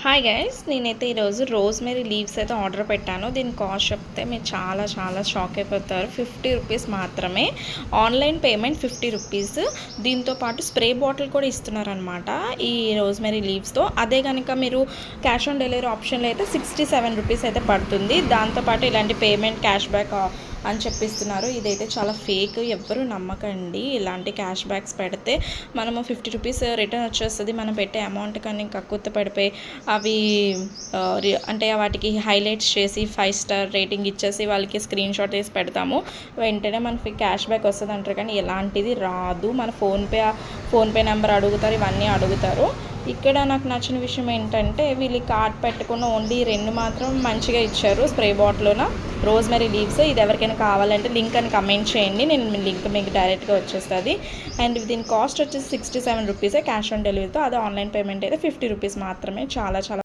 Hi guys, నేనైతే ఈరోజు rosemary leaves అయితే ఆర్డర్ పెట్టాను. దీని కాస్ట్ చెప్తే మీరు చాలా షాక్ అయిపోతారు. 50 రూపీస్ మాత్రమే. Online payment 50 rupees. దీంతో పాటు స్ప్రే బాటిల్ కూడా ఇస్తున్నారనమాట ఈ రోజ్మెరీ లీవ్స్తో. అదే కనుక మీరు క్యాష్ ఆన్ డెలివరీ ఆప్షన్లో అయితే 67 రూపీస్ అయితే పడుతుంది. దాంతోపాటు ఇలాంటి పేమెంట్ క్యాష్ బ్యాక్ అని చెప్పిస్తున్నారు. ఇదైతే చాలా ఫేక్, ఎవ్వరూ నమ్మకండి. ఇలాంటి క్యాష్ బ్యాక్స్ పెడితే మనము 50 రూపీస్ రిటర్న్ వచ్చేస్తుంది. మనం పెట్టే అమౌంట్ కానీ ఇంకా కుత్త పడిపోయి అవి అంటే వాటికి హైలైట్స్ చేసి 5 స్టార్ రేటింగ్ ఇచ్చేసి వాళ్ళకి స్క్రీన్ షాట్ వేసి పెడతాము. వెంటనే మనకి క్యాష్ బ్యాక్ వస్తుంది అంటారు, కానీ ఎలాంటిది రాదు. మన ఫోన్పే నెంబర్ అడుగుతారు, ఇవన్నీ అడుగుతారు. ఇక్కడ నాకు నచ్చిన విషయం ఏంటంటే వీళ్ళు కార్డ్ పెట్టుకున్న ఓన్లీ 2 మాత్రం మంచిగా ఇచ్చారు. స్ప్రే బాటిల్లోన రోజ్మెరీ లీవ్స్. ఇది ఎవరికైనా కావాలంటే లింక్ అని కమెంట్ చేయండి, నేను లింక్ మీకు డైరెక్ట్గా వచ్చేస్తుంది. అండ్ దీని కాస్ట్ వచ్చేసి 67 రూపీసే క్యాష్ ఆన్ డెలివరీతో. అదే ఆన్లైన్ పేమెంట్ అయితే 50 రూపీస్ మాత్రమే. చాలా